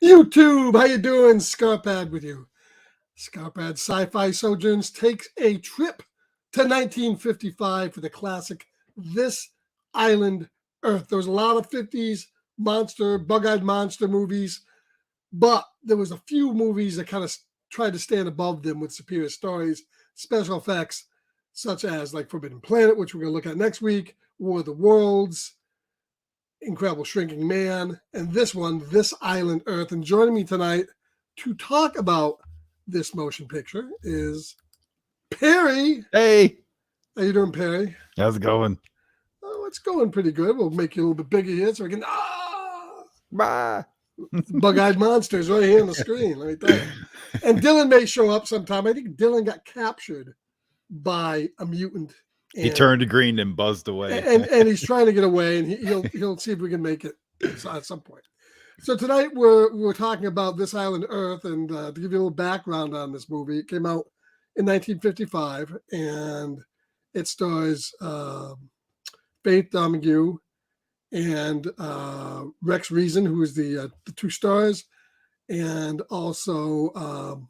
YouTube, how you doing? Scarpad with you. Scarpad Sci-Fi Sojourns takes a trip to 1955 for the classic This Island Earth. There was a lot of 50s bug-eyed monster movies, but there was a few movies that kind of tried to stand above them with superior stories, special effects, such as like Forbidden Planet, which we're going to look at next week, War of the Worlds, Incredible Shrinking Man, and this one, This Island Earth. And joining me tonight to talk about this motion picture is Perry. Hey, How you doing, Perry? how's it going? Oh, it's going pretty good. We'll make you a little bit bigger here so we can Bye. bug-eyed monsters right here on the screen. Let me tell you. And Dylan may show up sometime. I think Dylan got captured by a mutant. He turned green and buzzed away. And he's trying to get away, and he'll see if we can make it at some point. So tonight we're talking about This Island Earth, and to give you a little background on this movie, it came out in 1955, and it stars Faith Domingue and Rex Reason, who is the two stars, and also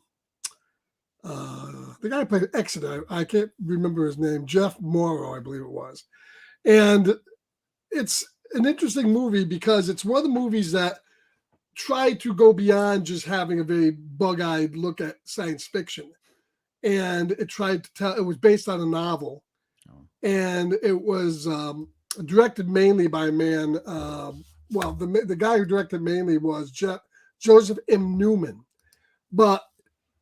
the guy who played Exeter, I can't remember his name, Jeff Morrow, I believe it was. And it's an interesting movie because it's one of the movies that tried to go beyond just having a very bug-eyed look at science fiction. And it tried to tell, it was based on a novel. And it was directed mainly by a man, the guy who directed mainly was Joseph M. Newman. But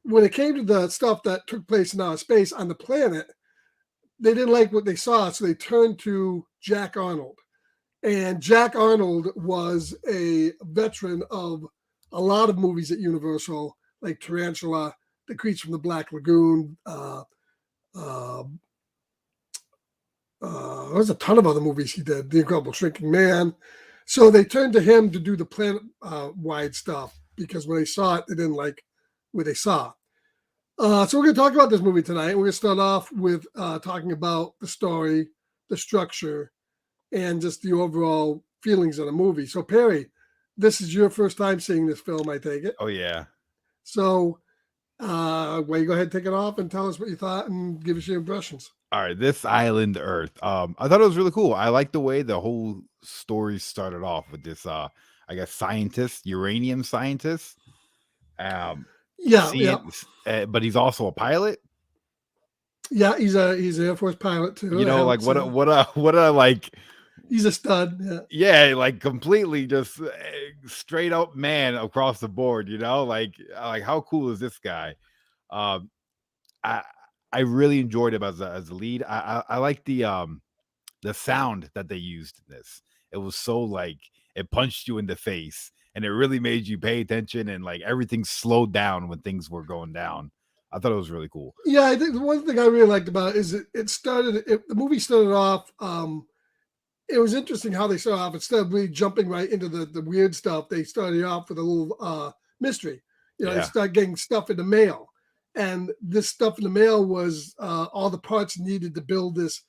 when it came to the stuff that took place in outer space on the planet, they didn't like what they saw, so they turned to Jack Arnold. And Jack Arnold was a veteran of a lot of movies at Universal, like Tarantula, The Creature from the Black Lagoon. There's a ton of other movies he did, The Incredible Shrinking Man. So they turned to him to do the planet-wide stuff because when they saw it, they didn't like what they saw. So we're going to talk about this movie tonight. We're going to start off with talking about the story, the structure, and just the overall feelings of the movie. So Perry, this is your first time seeing this film, I take it. Oh, yeah. So why you go ahead and take it off and tell us what you thought and give us your impressions. All right, This Island Earth. I thought it was really cool. I like the way the whole story started off with this, I guess, scientist, uranium scientist. But he's also a pilot. Yeah, he's an Air Force pilot too. You know, like what a like. He's a stud. Yeah, like completely just straight up man across the board. You know, like how cool is this guy? I really enjoyed him as a lead. I like the sound that they used in this. It was so like it punched you in the face, and it really made you pay attention, and like everything slowed down when things were going down. I thought it was really cool. Yeah, I think the one thing I really liked about it is the movie started off. It was interesting how they started off. Instead of really jumping right into the weird stuff, they started off with a little mystery. They started getting stuff in the mail. And this stuff in the mail was all the parts needed to build this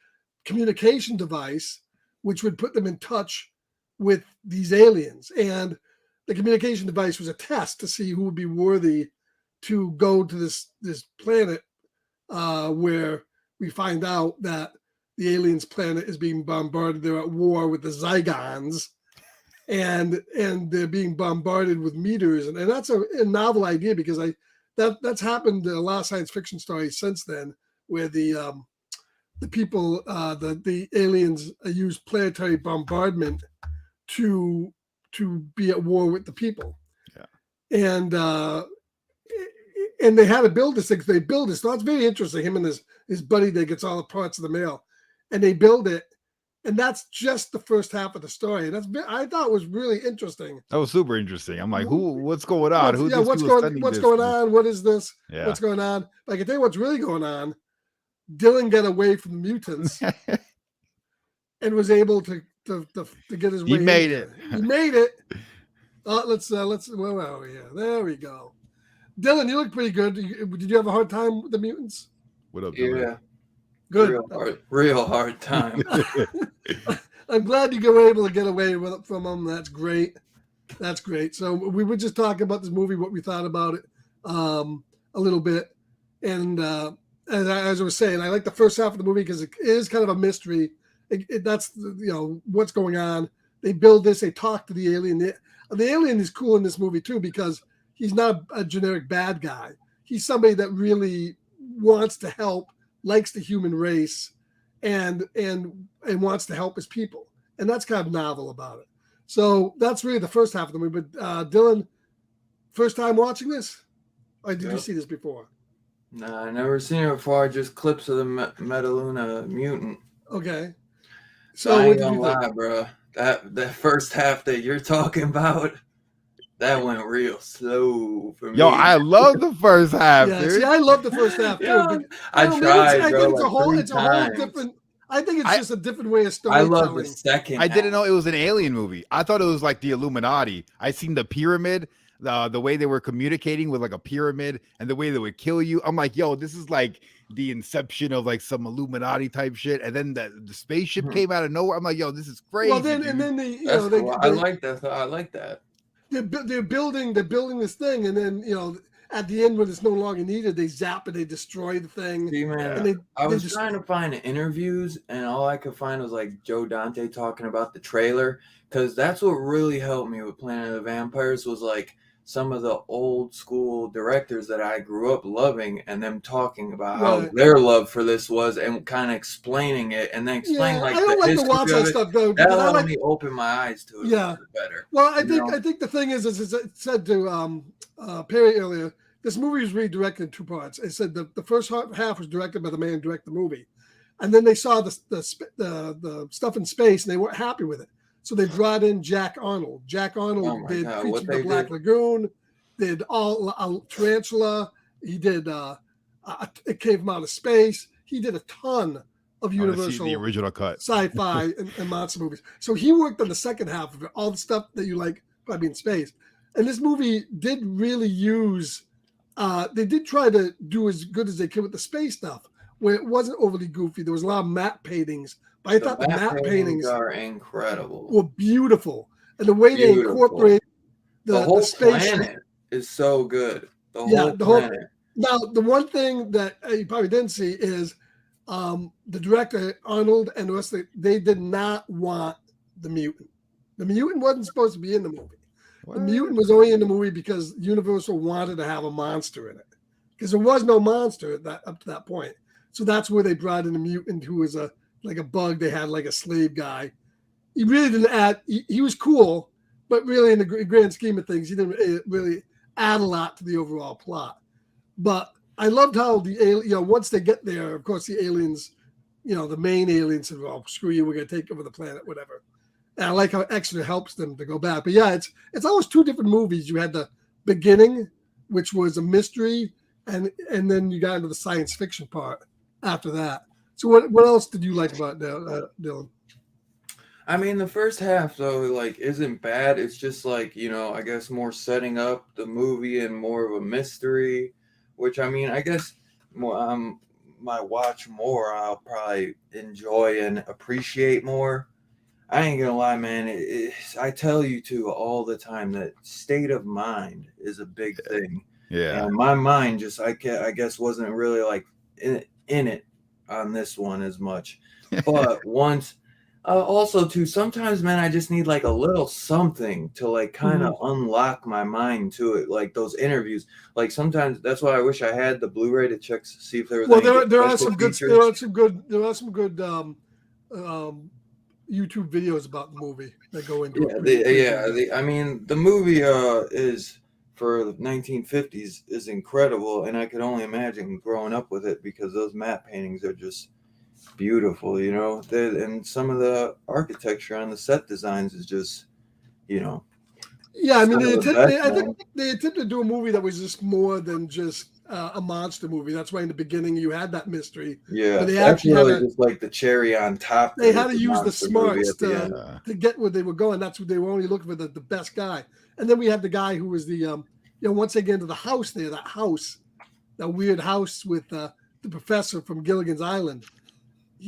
communication device, which would put them in touch with these aliens. And the communication device was a test to see who would be worthy to go to this planet where we find out that the aliens' planet is being bombarded. They're at war with the Zygons, and they're being bombarded with meteors. And that's a novel idea because that's happened in a lot of science fiction stories since then, where the people, the aliens use planetary bombardment to be at war with the people. Yeah. And they had to build this thing. They build it. So that's very interesting. Him and his buddy that gets all the parts of the mail, and they build it. And that's just the first half of the story. I thought was really interesting. That was super interesting. I'm like, what's going on? What's going on? What is this? Yeah. What's going on? But I can tell you what's really going on. Dylan got away from the mutants and was able to get his way. He made it. He made it. Let's where are we here? There we go. Dylan, you look pretty good. Did you have a hard time with the mutants? What up, Dylan? Yeah. Good. Real hard time. I'm glad you were able to get away from them. That's great. That's great. So we were just talking about this movie, what we thought about it a little bit. And as I was saying, I like the first half of the movie because it is kind of a mystery. That's, what's going on. They build this, they talk to the alien. The alien is cool in this movie too because he's not a generic bad guy. He's somebody that really wants to help, likes the human race, and wants to help his people. And that's kind of novel about it. So that's really the first half of the movie. But Dylan, first time watching this? Or did you see this before? Nah, I never seen it before. Just clips of the Metaluna mutant. Okay. So I ain't gonna lie, bro. That first half that you're talking about, that went real slow for me. Yo, I love the first half, dude. See, I love the first half too. Yeah, I tried, bro. It's a whole different. I think it's just a different way of storytelling. I love the second. I didn't know it was an alien movie. I thought it was like the Illuminati. I seen the pyramid, the way they were communicating with like a pyramid, and the way they would kill you. I'm like, yo, this is like the inception of like some Illuminati type shit. And then the spaceship came out of nowhere. I'm like, yo, this is crazy. Well, then dude. and then I like that. I like that. They're building this thing, and then at the end when it's no longer needed, they zap it, they destroy the thing. See, man, and I was trying to find interviews, and all I could find was like Joe Dante talking about the trailer, because that's what really helped me with Planet of the Vampires was like some of the old school directors that I grew up loving, and them talking about how their love for this was, and kind of explaining it, and then explaining I don't like to watch that stuff though. That allowed me open my eyes to it. Better. Well, I think the thing is, as I said to Perry earlier, this movie was redirected in two parts. It said the first half was directed by the man who directed the movie, and then they saw the stuff in space, and they weren't happy with it. So they brought in Jack Arnold. Jack Arnold did Creature of the Black Lagoon, did all Tarantula. He did It Came from Outer Space. He did a ton of Universal, the original cut, sci-fi and monster movies. So he worked on the second half of it, all the stuff that you like probably in space. And this movie did really use. They did try to do as good as they could with the space stuff, where it wasn't overly goofy. There was a lot of map paintings. But I thought the map paintings are incredible. Were beautiful. And the way they incorporate the whole planet is so good. The whole planet. Now, the one thing that you probably didn't see is the director, Arnold, and the rest of they did not want the mutant. The mutant wasn't supposed to be in the movie. What? The mutant was only in the movie because Universal wanted to have a monster in it. Because there was no monster up to that point. So that's where they brought in the mutant, who was like a bug. They had like a slave guy. He really didn't add. He was cool, but really in the grand scheme of things, he didn't really add a lot to the overall plot. But I loved how once they get there, of course, the aliens, the main aliens said, "Well, screw you, we're gonna take over the planet, whatever." And I like how Exeter helps them to go back. But yeah, it's always two different movies. You had the beginning, which was a mystery, and then you got into the science fiction part after that. So what else did you like about Dylan? I mean, the first half though, isn't bad. It's just I guess more setting up the movie and more of a mystery, which I mean, I guess more my watch more, I'll probably enjoy and appreciate more. I ain't gonna lie, man. I tell you two all the time that state of mind is a big thing. Yeah. And my mind just, I guess, wasn't really in it on this one as much. But once, also too, sometimes, man, I just need a little something to kind of unlock my mind to it. Like those interviews. Sometimes that's why I wish I had the Blu-ray to check to see if there was. Well, there are some good YouTube videos about the movie that go into it. I mean, the movie is for the 1950s is incredible, and I could only imagine growing up with it because those matte paintings are just beautiful, and some of the architecture on the set designs is just, Yeah, I mean, I think they attempted to do a movie that was just more than just a monster movie. That's why in the beginning you had that mystery. Yeah, but they actually really just the cherry on top. They had to use the smarts to get where they were going. That's what they were only looking for, the best guy. And then we had the guy who was the, once they get into the house there, that weird house with the professor from Gilligan's Island.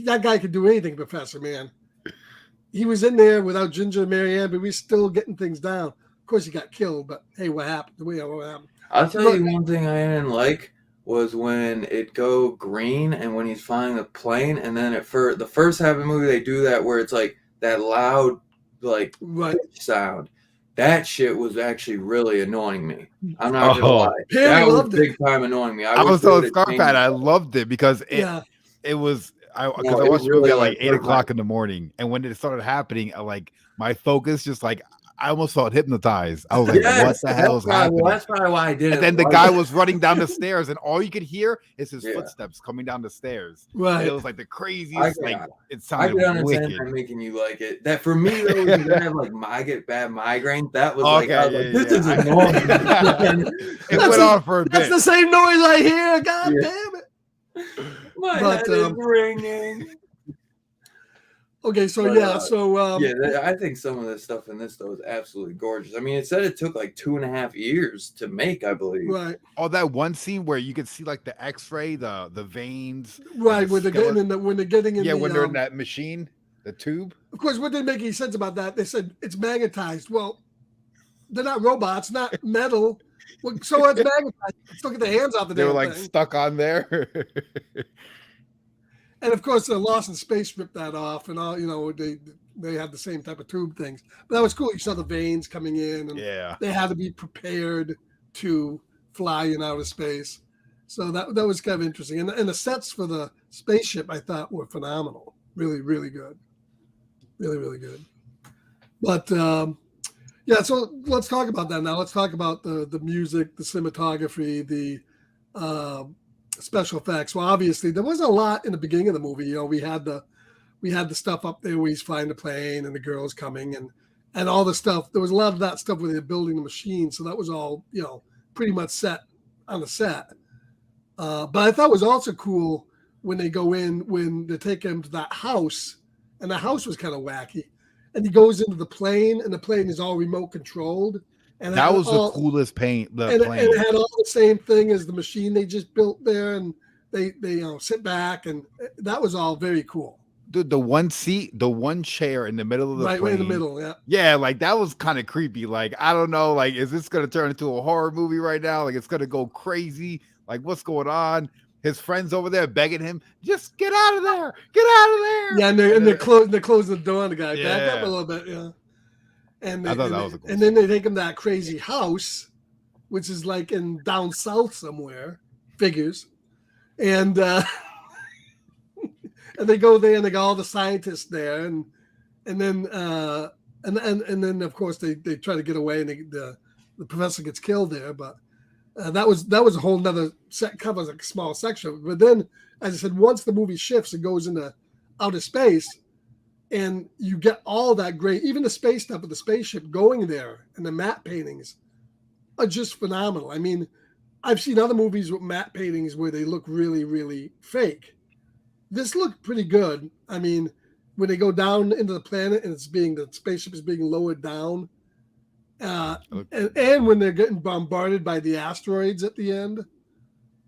That guy could do anything, Professor, man. He was in there without Ginger and Marianne, but we still getting things down. Of course, he got killed, but hey, what happened? What happened? I'll tell But- you one thing I didn't like was when it go green and when he's flying the plane, and then the first half of the movie they do that where it's like that loud like Right. pitch sound. That shit was actually really annoying me. I'm not gonna Oh. lie. Perry That was loved it. big time annoying me. I wish was they telling would've changed Scarpad I that. loved it because Yeah. it was because No, I it watched the really, movie at like like, 8 hurt my- o'clock in the morning, and when it started happening, like my focus just like I almost felt hypnotized. I was like, Yes, "What the hell is happening?" That's probably why I didn't. And then the like guy it. was running down the stairs, and all you could hear is his Yeah. footsteps coming down the stairs. Right. And it was like the craziest. Like it I sounded could understand wicked. that making you like it. That for me, though, when I have like I get bad migraine. That was like, I was like, this is annoying. It went on for a That's bit. the same noise I hear. God Yeah. damn it. My But, head is ringing. Okay, so But, yeah, so I think some of the stuff in this though is absolutely gorgeous. I mean, it said it took like 2.5 years to make, I believe. right, Oh, that one scene where you could see like the X-ray, the veins. right. When they're getting in skeleton. when they're getting in When the they're in that machine, the tube. of course, what didn't make any sense about that? They said it's magnetized. Well, they're not robots, not metal. Well, so it's magnetized. Let's look at the hands off the They were damn like thing. stuck on there. And of course, Lost in Space ripped that off, and all they had the same type of tube things. But that was cool. You saw the veins coming in, and Yeah. they had to be prepared to fly in outer space. So that was kind of interesting. And the sets for the spaceship I thought were phenomenal. Really, really good. Really, really good. But yeah, so let's talk about that now. Let's talk about the music, the cinematography, the special effects. Well, obviously there wasn't a lot in the beginning of the movie. We had the stuff up there where he's flying the plane and the girls coming and all the stuff. There was a lot of that stuff where they're building the machine. So that was all, pretty much set on the set. But I thought it was also cool when they go in, when they take him to that house, and the house was kind of wacky. And he goes into the plane, and the plane is all remote controlled. And That was the coolest plane. And it had all the same thing as the machine they just built there, and they sit back, and that was all very cool. Dude, the one seat, the one chair in the middle of the plane. Right in the middle, yeah. Yeah, like that was kind of creepy. Like, I don't know, like, is this gonna turn into a horror movie right now? Like, it's gonna go crazy. Like, what's going on? His friends over there begging him, just get out of there, get out of there. Yeah, and they're closing the door on the guy. Back up a little bit, yeah. And I thought that was a cool and then they take him to that crazy house, which is like in down south somewhere, figures, and and they go there and they got all the scientists there, and then and then of course they try to get away, and the professor gets killed there, but that was a whole nother covers a small section. But then, as I said, once the movie shifts and goes into outer space, and you get all that great, even the space stuff with the spaceship going there, and the matte paintings are just phenomenal. I mean, I've seen other movies with matte paintings where they look really, really fake. This looked pretty good. I mean, when they go down into the planet and the spaceship is being lowered down, and when they're getting bombarded by the asteroids at the end,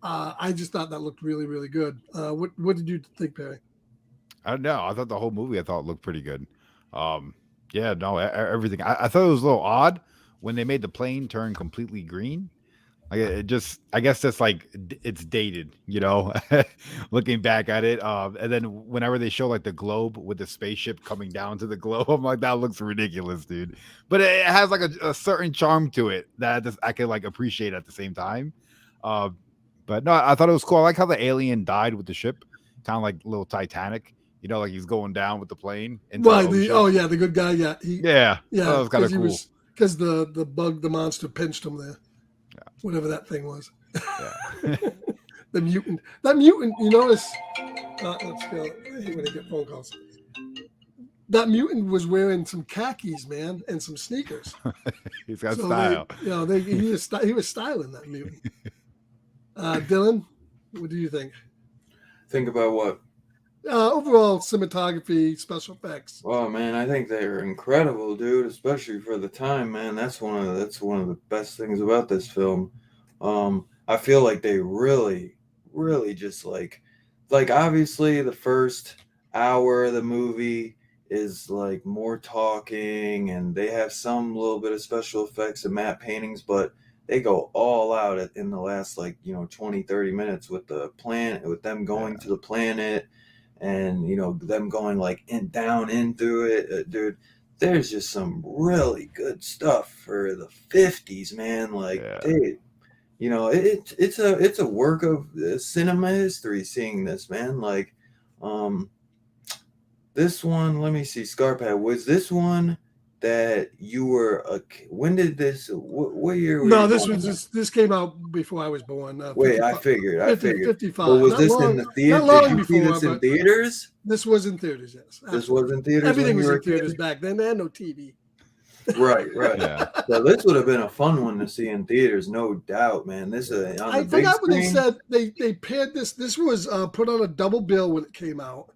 I just thought that looked really, really good. What did you think, Perry? I don't know. I thought the whole movie looked pretty good. Yeah, no, everything. I thought it was a little odd when they made the plane turn completely green. Like it just, I guess that's like it's dated, looking back at it. And then whenever they show like the globe with the spaceship coming down to the globe, I'm like, that looks ridiculous, dude. But it has like a certain charm to it that I can like appreciate at the same time. But no, I thought it was cool. I like how the alien died with the ship, kind of like little Titanic. Like he's going down with the plane. Right. The good guy. Yeah. Yeah. That was kind of cool. Because the monster pinched him there. Yeah. Whatever that thing was. Yeah. The mutant. That mutant, you notice. Let's go. I hate when I get phone calls. That mutant was wearing some khakis, man, and some sneakers. He's got style. He was styling that mutant. Dylan, what do you think? Think about what? Overall cinematography, special effects. Oh man, I think they were incredible, dude. Especially for the time, man. That's one of the best things about this film. I feel like they really, really just like obviously the first hour of the movie is like more talking, and they have some little bit of special effects and matte paintings, but they go all out in the last, like, 20-30 minutes with the planet, with them going to the planet, and them going like down in through it. Dude, there's just some really good stuff for the 50s, man. Like, they, it's a work of cinema history seeing this, man. Like, this one, let me see, Scarpad, was this one that you were when did this, what year were No, you this born? was this came out before I was born. Wait, 55, I figured. 55. But was Not this long, in the theater? not long Did you see before, this in but theaters? this was in theaters. Yes, This was in theaters. everything when was you were in a kid? theaters back then. They had no TV. Right. Yeah. So this would have been a fun one to see in theaters, no doubt, man. This on I the big forgot what they screen. said. They paired this. This was put on a double bill when it came out,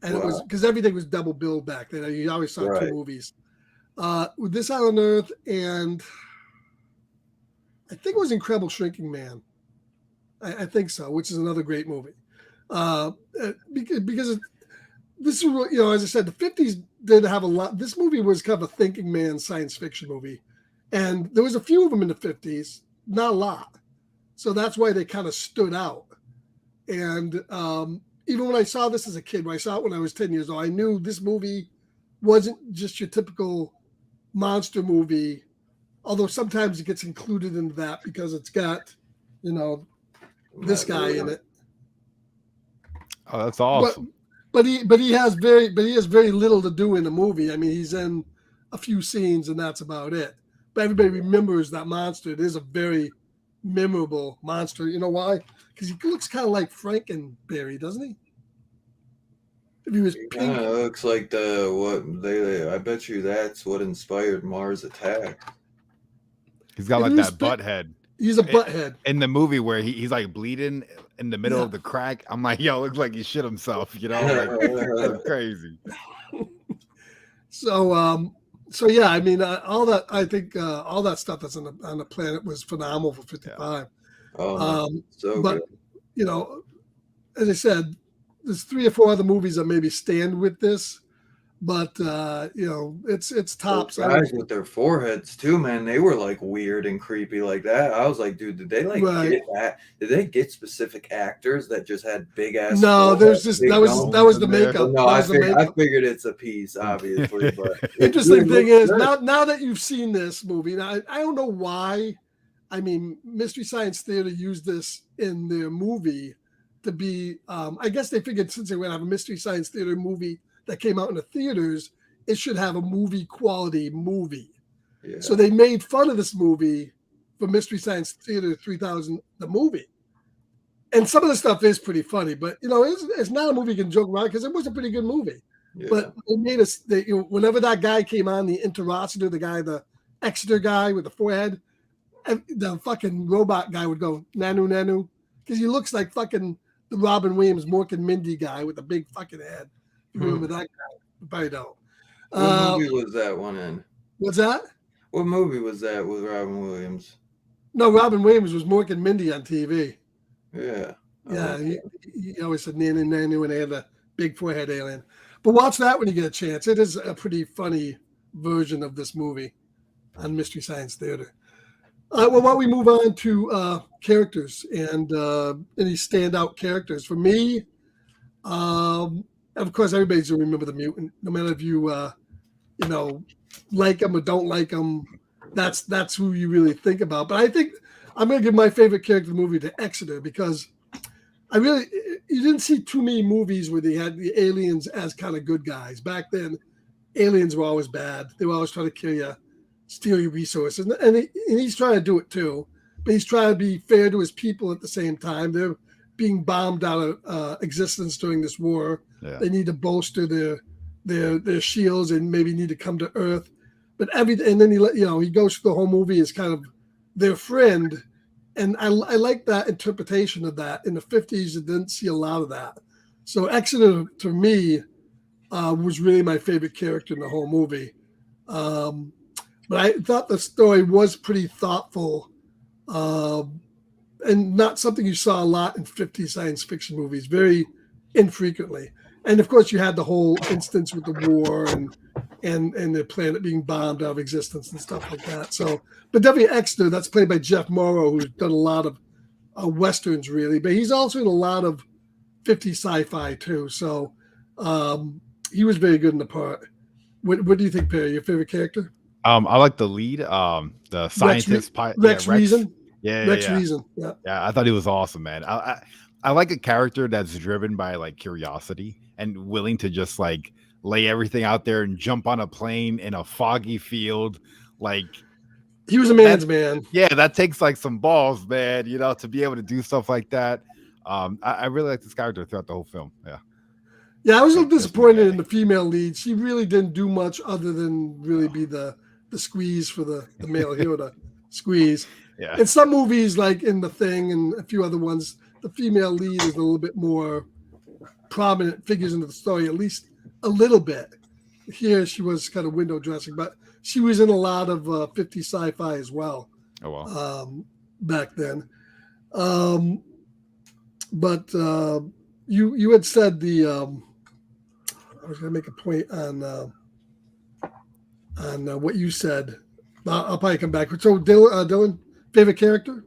and it was because everything was double billed back then. You always saw two movies. With This on Earth, and I think it was Incredible Shrinking Man. I think so, which is another great movie. Because this is, as I said, the 50s did have a lot. This movie was kind of a thinking man science fiction movie, and there was a few of them in the 50s, not a lot. So that's why they kind of stood out. And even when I saw this as a kid, when I saw it when I was 10 years old, I knew this movie wasn't just your typical monster movie, although sometimes it gets included into that because it's got, this guy in it. Oh, that's awesome. But he has very little to do in the movie. I mean, he's in a few scenes and that's about it. But everybody remembers that monster. It is a very memorable monster. You know why? Because he looks kind of like Frankenberry, doesn't he? If he was pink. Looks like I bet you that's what inspired Mars Attack. He's got like that butt head. He's a butthead. In the movie where he's like bleeding in the middle of the crack, I'm like, yo, looks like he shit himself, Like, crazy. So yeah, I mean, all that, I think all that stuff that's on the planet was phenomenal for 55. Oh, so but good. As I said, there's 3 or 4 other movies that maybe stand with this, but it's tops. Those guys with their foreheads too, man, they were like weird and creepy like that. I was like, dude, did they get that? Did they get specific actors that just had big ass? No, there's just that was the makeup. No, I figured it's a piece, obviously. But interesting thing is now that you've seen this movie, now I don't know why. I mean, Mystery Science Theater used this in their movie to be. I guess they figured since they were going to have a Mystery Science Theater movie that came out in the theaters, it should have a movie quality movie. Yeah. So they made fun of this movie for Mystery Science Theater 3000, the movie. And some of the stuff is pretty funny, but it's not a movie you can joke around because it was a pretty good movie. Yeah. But they made us, whenever that guy came on, the Interocitor, the guy, the Exeter guy with the forehead, the fucking robot guy would go, nanu, nanu, because he looks like fucking the Robin Williams, Mork and Mindy guy with a big fucking head. Remember that guy? Probably don't. What movie was that one in? What's that? What movie was that with Robin Williams? No, Robin Williams was Mork and Mindy on TV. Yeah. Yeah, he always said nanu, nanu, and they had a big forehead alien. But watch that when you get a chance. It is a pretty funny version of this movie on Mystery Science Theater. Well, why don't we move on to characters and any standout characters? For me, of course, everybody's going to remember the mutant, no matter if you, like them or don't like them. That's who you really think about. But I think I'm going to give my favorite character in the movie to Exeter because you didn't see too many movies where they had the aliens as kind of good guys. Back then, aliens were always bad. They were always trying to kill you, steal your resources. And he's trying to do it too. But he's trying to be fair to his people at the same time. They're being bombed out of existence during this war. Yeah. They need to bolster their shields and maybe need to come to Earth. But and then he goes through the whole movie as kind of their friend. And I like that interpretation of that. In the 50s, you didn't see a lot of that. So Exeter, to me, was really my favorite character in the whole movie. But I thought the story was pretty thoughtful and not something you saw a lot in 50 science fiction movies, very infrequently. And of course, you had the whole instance with the war and the planet being bombed out of existence and stuff like that. So, but definitely Exeter, that's played by Jeff Morrow, who's done a lot of westerns, really. But he's also in a lot of 50 sci-fi too. So he was very good in the part. What do you think, Perry? Your favorite character? I like the lead, the scientist, Rex Reason. Rex Reason. Yeah, I thought he was awesome, man. I like a character that's driven by like curiosity and willing to just like lay everything out there and jump on a plane in a foggy field. Like he was a man's man. Yeah, that takes like some balls, man. You know, to be able to do stuff like that. I really like this character throughout the whole film. Yeah, I was a little disappointed in the female lead. She really didn't do much other than really be the squeeze for the male hero to squeeze. Yeah. In some movies, like in The Thing and a few other ones, the female lead is a little bit more prominent, figures into the story, at least a little bit. Here, she was kind of window dressing, but she was in a lot of 50 sci-fi as well. Oh, wow. Back then. But you had said I was going to make a point on what you said. I'll probably come back. So, Dylan, favorite character?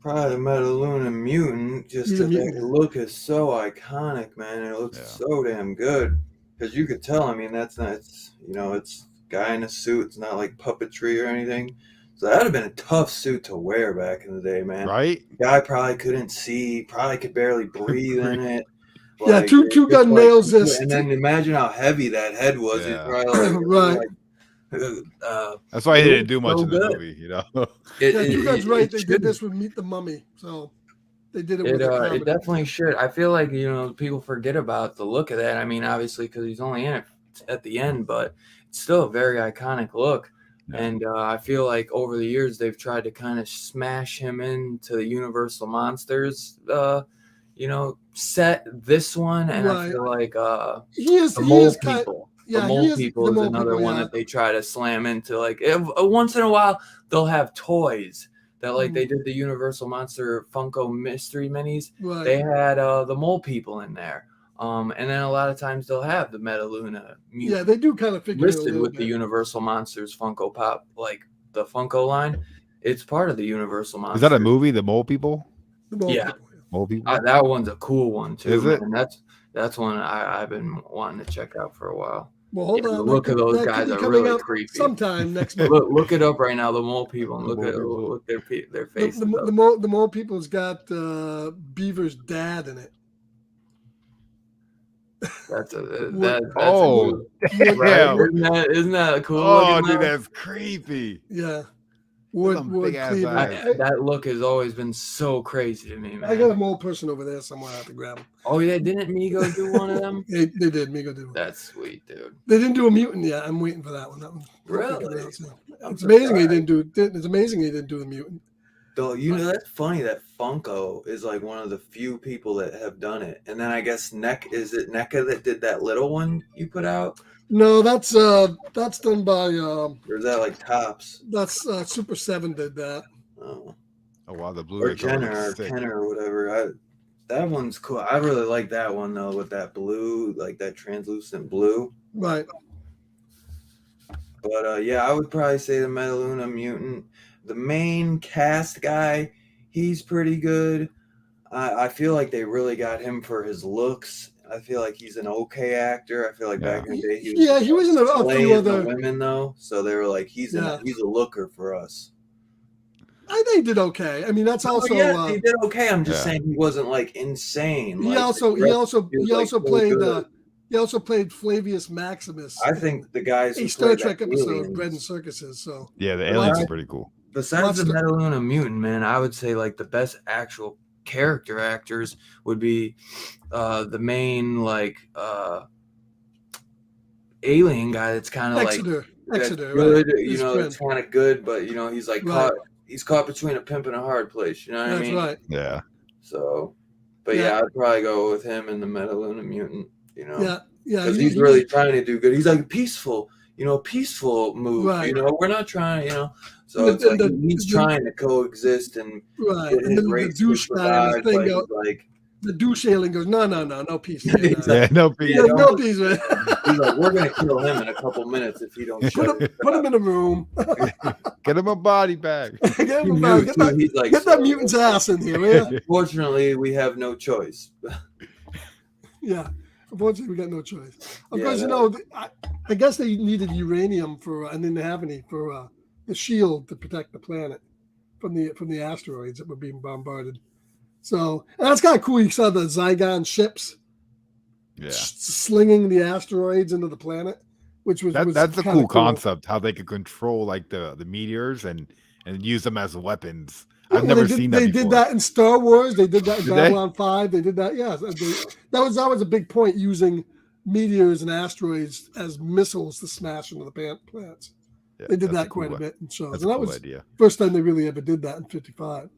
Probably the Metaluna mutant. Just the look is so iconic, man. It looks so damn good. Because you could tell, I mean, that's not, it's guy in a suit. It's not like puppetry or anything. So that would have been a tough suit to wear back in the day, man. Right? Guy probably couldn't see, probably could barely breathe in it. Like, two gun nails this. And then imagine how heavy that head was. Yeah. Probably right. That's why he didn't do much in the movie, you know. You guys right. They did this with Meet the Mummy, so they did it with it definitely should. I feel like people forget about the look of that. I mean, obviously because he's only in it at the end, but it's still a very iconic look. Yeah. And I feel like over the years they've tried to kind of smash him into the Universal Monsters, set this one, and right. I feel like the Mole People. The Mole People is another one that they try to slam into. Like once in a while, they'll have toys that, like they did the Universal Monster Funko Mystery Minis. Right. They had the Mole People in there, and then a lot of times they'll have the Metaluna. Yeah, they do kind of figure listed with the Universal Monsters Funko Pop, like the Funko line. It's part of the Universal Monsters. Is that a movie? The Mole People? Yeah, Mole People. That one's a cool one too. Is it? And that's one I've been wanting to check out for a while. Well, hold on. The look of those guys are really creepy. Sometime next month. Look it up right now. The Mole People, and look their faces. The Mole People's got Beaver's dad in it. That's right? Isn't that cool? Oh, dude, that's creepy. Yeah. That look has always been so crazy to me, man. I got a mole person over there somewhere. I have to grab him. Oh yeah, didn't Migo do one of them? They did. Migo did one. That's sweet, dude. They didn't do a mutant yet. I'm waiting for that one. Really? It's amazing he didn't do. It's amazing he didn't do the mutant. Though that's funny that Funko is like one of the few people that have done it. And then I guess is it NECA that did that little one you put out? No, that's done by. Or is that like Tops? That's Super 7 did that. Oh wow, the blue. Or Kenner or whatever. That one's cool. I really like that one though, with that blue, like that translucent blue. Right. But yeah, I would probably say the Metaluna mutant. The main cast guy, he's pretty good. I feel like they really got him for his looks. I feel like he's an okay actor. I feel like back in the day, he was in a few other women though, so they were like, he's a looker for us. I think he did okay. I mean, that's also he did okay. I'm just saying he wasn't like insane. He also played Flavius Maximus. I think the guys a Star Trek episode, Bread and Circuses. So yeah, the aliens are pretty cool. Besides the Metaluna mutant, man, I would say like the best actual character actors would be the main alien guy that's kind of Exeter, good, right. That's kind of good, but he's like caught between a pimp and a hard place, you know what I mean? Right. Yeah. So, but yeah, I'd probably go with him and the Metaluna mutant, Yeah. Because he's really trying to do good. He's like peaceful move. Right. We're not trying, So it's like he's trying to coexist and right. And then the douche guy thing the douche alien goes, no peace. Yeah, no peace. Yeah, no peace, man. He's like, we're gonna kill him in a couple minutes if he don't put him in a room. Get him a body bag. Get that mutant's ass in here, man. Unfortunately, we have no choice. Yeah, unfortunately, we got no choice. Of course, I guess they needed uranium and they didn't have any for the shield to protect the planet from the asteroids that were being bombarded. So and that's kind of cool. You saw the Zygon ships, slinging the asteroids into the planet, which was that's a cool concept. How they could control like the meteors and use them as weapons. I've never seen that. They did that in Star Wars. They did that in Babylon 5. They did that. Yeah, that was a big point, using meteors and asteroids as missiles to smash into the planets. Yeah, they did that quite a bit in shows. And that was the first time they really ever did that in 55.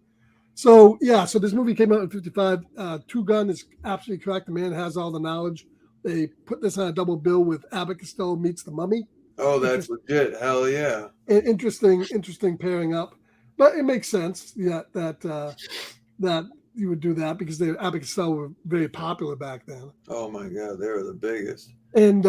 So this movie came out in 55. Two Gun is absolutely correct. The man has all the knowledge. They put this on a double bill with Abbott Costello Meets the Mummy. Oh, that's legit. Hell yeah. Interesting pairing up. But it makes sense that you would do that because Abbott Costello were very popular back then. Oh my God, they were the biggest. And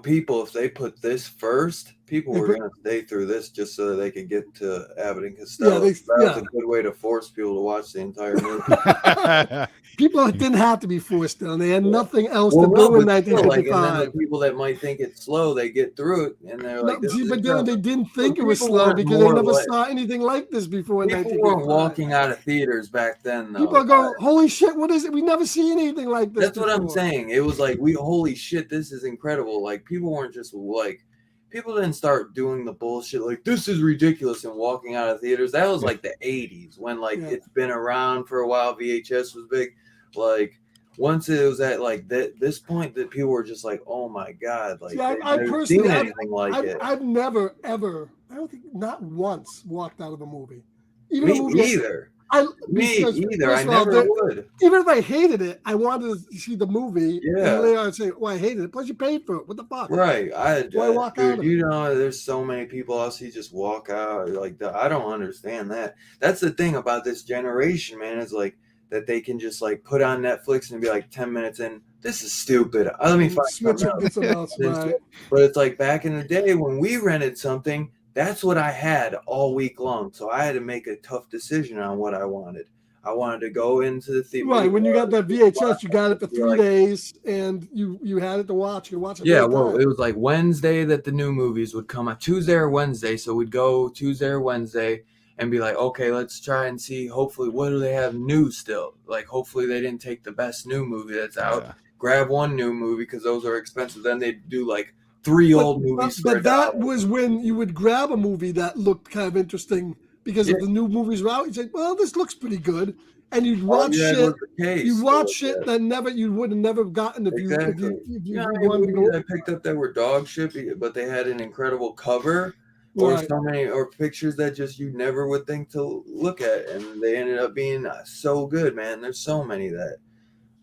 people, if they put this first, people were going to stay through this just so that they could get to Abbott and Costello. That was a good way to force people to watch the entire movie. People didn't have to be forced down. They had nothing else to do in 1955. And then the people that might think it's slow, they get through it, and they're like, but then they didn't think it was slow because they never saw anything like this before. People weren't walking out of theaters back then, though. People go, holy shit, what is it? We never see anything like this. That's what I'm saying. It was like, holy shit, this is incredible. Like, people weren't just like, people didn't start doing the bullshit like, this is ridiculous, and walking out of theaters. That was like the 80s when it's been around for a while. VHS was big. Like, once it was at like this point that people were just like, oh my God, like, I've never seen anything like it. I've never ever, I don't think, not once walked out of a movie. Me either. I never would. Even if I hated it, I wanted to see the movie. Yeah. And later I'd say, well, I hated it. Plus, you paid for it. What the fuck? Right. Why walk out? There's so many people I see just walk out like that. I don't understand that. That's the thing about this generation, man, is like that they can just like put on Netflix and be like 10 minutes in. This is stupid. Let me find something else. Right. But it's like back in the day when we rented something. That's what I had all week long. So I had to make a tough decision on what I wanted. I wanted to go into the theater. Right. When you got that VHS, you got it for 3 days and you had it to watch. You watch it. Yeah. Well, it was like Wednesday that the new movies would come out, Tuesday or Wednesday. So we'd go Tuesday or Wednesday and be like, okay, let's try and see. Hopefully, what do they have new still? Like, hopefully they didn't take the best new movie that's out. Yeah. Grab one new movie because those are expensive. Then they do like 3 old movies. But that was when you would grab a movie that looked kind of interesting because if the new movies were out, you'd say, well, this looks pretty good. And you'd watch shit. You watch shit that you would have never gotten if you wanted to go. I picked up that were dog shit, but they had an incredible cover or so many or pictures that just you never would think to look at. And they ended up being so good, man. There's so many that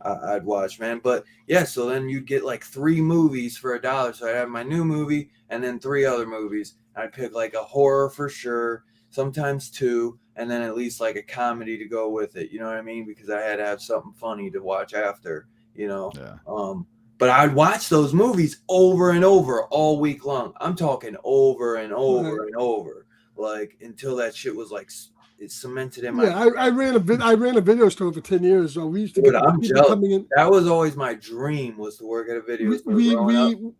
I'd watch, man. But yeah, so then you'd get like 3 movies for $1. So I'd have my new movie and then 3 other movies. I'd pick like a horror for sure, sometimes 2, and then at least like a comedy to go with it. You know what I mean? Because I had to have something funny to watch after, Yeah. But I'd watch those movies over and over all week long. I'm talking over and over and over, like until that shit was like it's cemented in my. Yeah, I ran a video store for 10 years. So we used to. Dude, I'm jealous. Coming in. That was always my dream, was to work at a video store.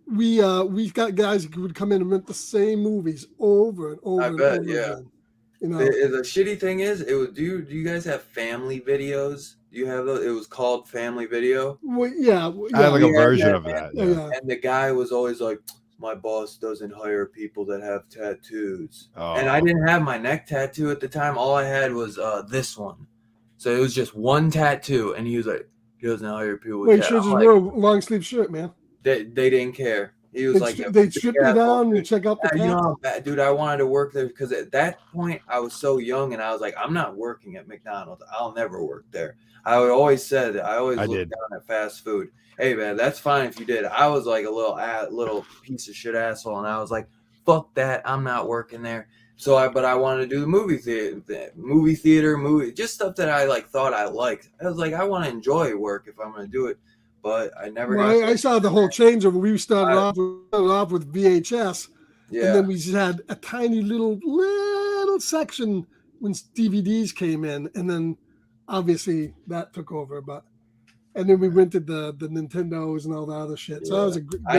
We got guys who would come in and rent the same movies over and over. I bet, again. The shitty thing is, it was. Do you guys have family videos? Do you have those? It was called Family Video. Well, yeah. I had like a version of that. Yeah. And the guy was always like, my boss doesn't hire people that have tattoos. Oh. And I didn't have my neck tattoo at the time. All I had was this one. So it was just one tattoo. And he was like, he doesn't hire people with tattoos. Wait, just wear a long sleeve shirt, man. They didn't care. He was they stripped you down and check out the dude, I wanted to work there because at that point I was so young and I was like, I'm not working at McDonald's. I'll never work there. I always said I always looked down at fast food. Hey man, that's fine if you did. I was like a little piece of shit asshole, and I was like, fuck that, I'm not working there. but I wanted to do the movie theater, just stuff that I like thought I liked. I was like, I want to enjoy work if I'm going to do it, but I never got. I saw the whole changeover. We started off with VHS, and then we just had a tiny little section when DVDs came in, and then obviously that took over. And then we rented the Nintendos and all the other shit. So that was a great I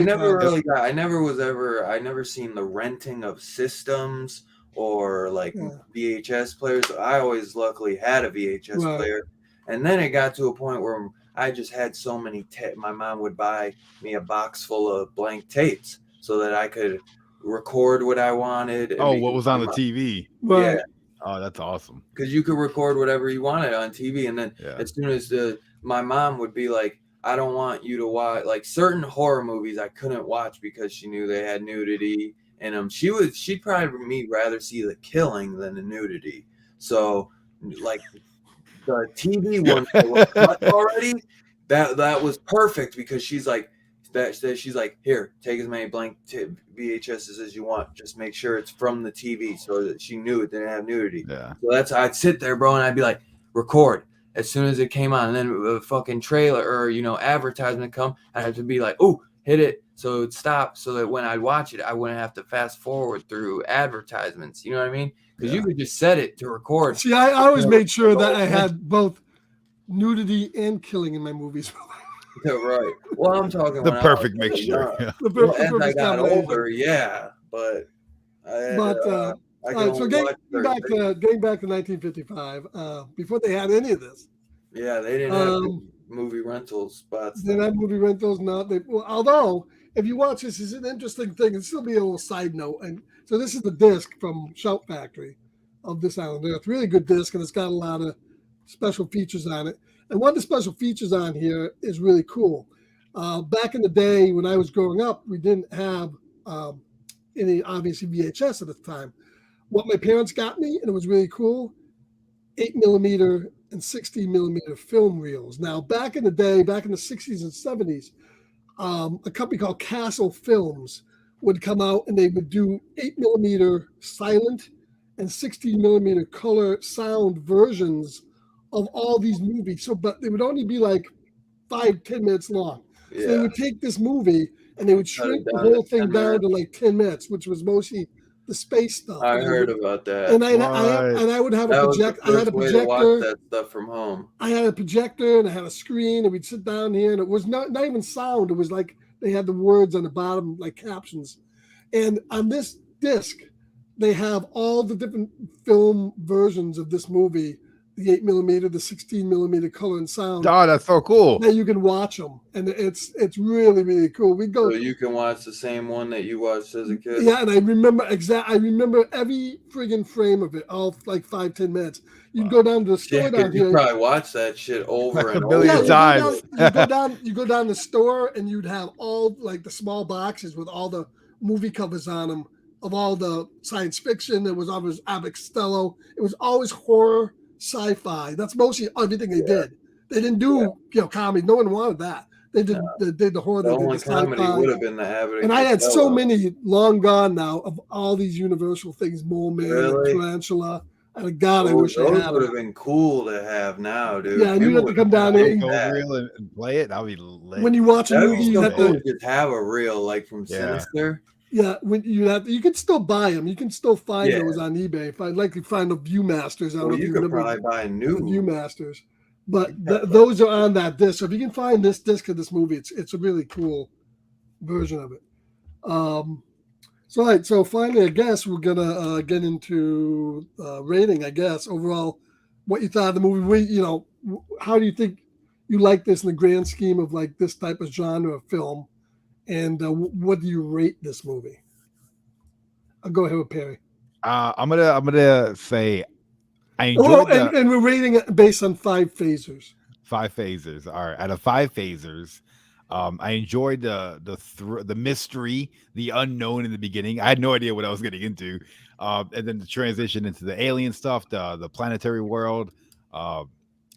never seen the renting of systems or like VHS players. I always luckily had a VHS player. And then it got to a point where I just had so many my mom would buy me a box full of blank tapes so that I could record what I wanted. What was on the TV? Right. Yeah. Oh, that's awesome. Because you could record whatever you wanted on TV. And then as soon as my mom would be like, I don't want you to watch, like certain horror movies I couldn't watch because she knew they had nudity in them. She'd probably rather see the killing than the nudity. So like the TV ones that were cut already, that was perfect because she's like, here, take as many blank VHSs as you want. Just make sure it's from the TV, so that she knew it didn't have nudity. Yeah. So I'd sit there, bro, and I'd be like, record. As soon as it came on, and then a fucking trailer or advertisement come, I had to be like, oh, hit it, so it would stop, so that when I'd watch it, I wouldn't have to fast forward through advertisements. You know what I mean? Because you could just set it to record. See, I always made sure that I had both nudity and killing in my movies. Right. Well, I'm talking the perfect mixture. As I got older, but so getting back to 1955, before they had any of this. Yeah, they didn't have movie rental spots. They didn't have movie rentals. Although, if you watch this, is an interesting thing. It'll still be a little side note. And so this is the disc from Shout Factory of this Island Earth. Really good disc, and it's got a lot of special features on it. And one of the special features on here is really cool. Back in the day when I was growing up, we didn't have any, obviously, VHS at the time. What my parents got me, and it was really cool, 8mm and 16mm film reels. Now, back in the day, back in the 60s and 70s, a company called Castle Films would come out and they would do 8mm silent and 16mm color sound versions of all these movies. But they would only be like 5-10 minutes long. Yeah. So they would take this movie and they would shrink the whole thing down to like 10 minutes, which was mostly the space stuff. I heard about that. And I would have a projector. I had a projector. To watch that stuff from home. I had a projector and I had a screen, and we'd sit down here, and it was not even sound. It was like they had the words on the bottom, like captions. And on this disc, they have all the different film versions of this movie. The 8mm, the 16mm color and sound. Oh, that's so cool. That you can watch them, and it's really, really cool. So you can watch the same one that you watched as a kid. Yeah, and I remember every friggin' frame of it, all like 5-10 minutes. You'd go down to the store down here. You probably watch that shit over and over. A million times. You go down the store, and you'd have all like the small boxes with all the movie covers on them of all the science fiction. There was always Abbott Costello. It was always horror. Sci-Fi. That's mostly everything they did. They didn't do comedy. No one wanted that. They did the horror. The only comedy would have been the Abbott. And I had so many long gone now of all these Universal things, Mole Man, Tarantula. And God, I wish I had. Those would have been cool to have now, dude. Yeah, and you have to come down there and play it. That'd be lit. When you watch a movie, you have to just have a reel like from Sinister. Yeah, when you can still buy them. You can still find those on eBay. If I'd like to find the Viewmasters, you could probably buy a new Viewmasters. But those are on that disc. So if you can find this disc of this movie, it's a really cool version of it. So finally, I guess we're gonna get into rating. I guess overall, what you thought of the movie. How do you think you like this in the grand scheme of like this type of genre of film? And what do you rate this movie? I'll go ahead with Perry. I'm gonna say I enjoyed and we're rating it based on 5 phasers. 5 phasers. All right. Out of 5 phasers, I enjoyed the mystery, the unknown in the beginning. I had no idea what I was getting into, and then the transition into the alien stuff, the planetary world. I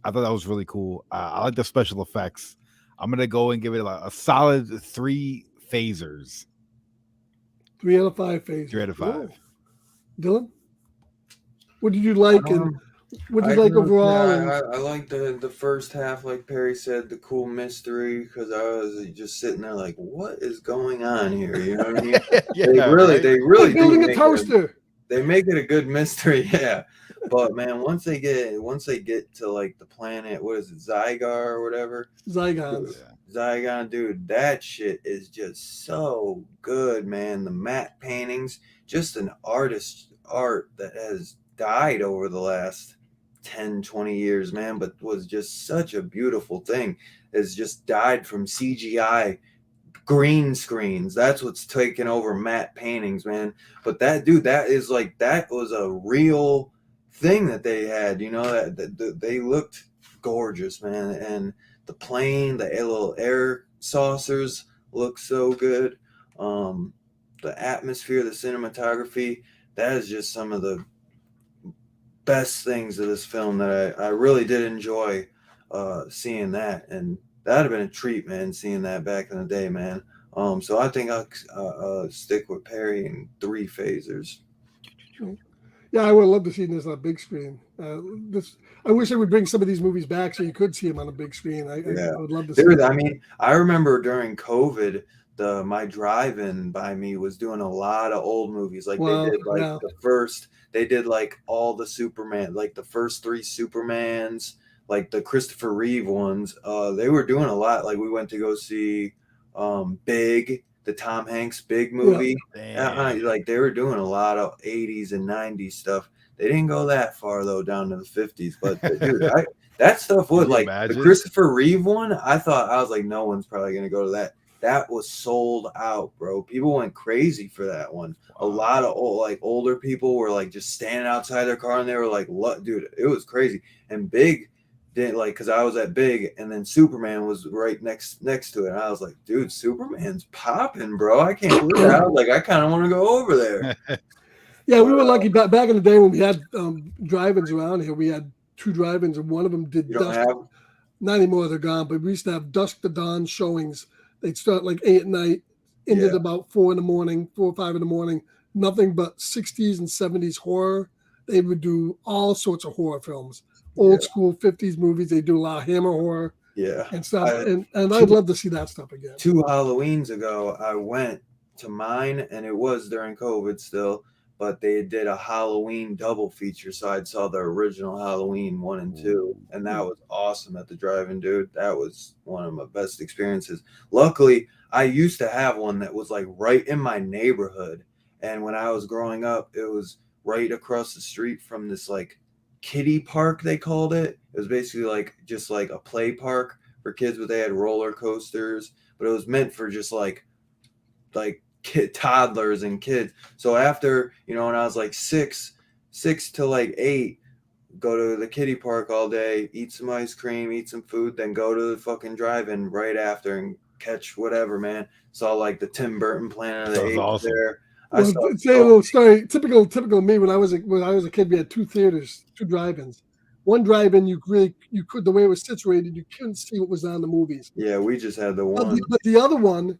thought that was really cool. I like the special effects. I'm gonna go and give it a solid 3 phasers. 3 out of 5 phasers. 3 out of 5. Dylan? What did you like, and what did you like overall? I like the first half, like Perry said, the cool mystery, because I was just sitting there like, what is going on here? You know what I mean? They really building a toaster. They make it a good mystery, yeah. But man, once they get to like the planet, what is it, Zygar or whatever? Zygon, dude, that shit is just so good, man. The matte paintings, just an artist's art that has died over the last 10, 20 years, man, but was just such a beautiful thing. It's just died from CGI green screens. That's what's taken over matte paintings, man. But that was a real thing that they had, you know, that they looked gorgeous, man. And the plane, the little air saucers look so good. The atmosphere, the cinematography, that is just some of the best things of this film that I really did enjoy seeing that. And that'd have been a treat, man, seeing that back in the day, man. So I think I'll stick with Perry and 3 phasers. Yeah, I would love to see this on a big screen. I wish they would bring some of these movies back so you could see them on a big screen. I would love to see them. I mean, I remember during COVID, my drive-in by me was doing a lot of old movies. Like they did like all the Superman, like the first 3 Supermans, like the Christopher Reeve ones. They were doing a lot. Like we went to go see Big, the Tom Hanks Big movie. Like they were doing a lot of 80s and 90s stuff. They didn't go that far though, down to the 50s. But dude, that stuff would like the Christopher Reeve one. I was like, no one's probably gonna go to that. That was sold out, bro. People went crazy for that one. Wow. A lot of older people were like just standing outside their car and they were like, "What, dude?" It was crazy. And Big didn't because I was at Big, and then Superman was right next to it. And I was like, "Dude, Superman's popping, bro! I can't believe it." I was like, "I kind of want to go over there." Yeah, we were lucky back in the day when we had drive-ins around here. We had 2 drive-ins, and one of them did not anymore. They're gone, but we used to have dusk to dawn showings. They'd start like 8 at night, ended about 4 or 5 in the morning. Nothing but 60s and 70s horror. They would do all sorts of horror films, old school 50s movies. They do a lot of Hammer horror, and stuff. And I'd love to see that stuff again. 2 Halloweens ago, I went to mine, and it was during COVID still, but they did a Halloween double feature. So I saw the original Halloween 1 and 2, and that was awesome at the drive-in, dude. That was one of my best experiences. Luckily, I used to have one that was like right in my neighborhood. And when I was growing up, it was right across the street from this like kiddie park, they called it. It was basically like just like a play park for kids, but they had roller coasters, but it was meant for just like toddlers and kids. So after, when I was like 6 to like 8, go to the kiddie park all day, eat some ice cream, eat some food, then go to the fucking drive-in right after and catch whatever, man. Saw like the Tim Burton Planet of the Apes awesome. There. Say a little story. Typical of me. When I was a kid, we had 2 theaters, 2 drive-ins. One drive-in, you could, the way it was situated, you couldn't see what was on the movies. Yeah, we just had the one. But the other one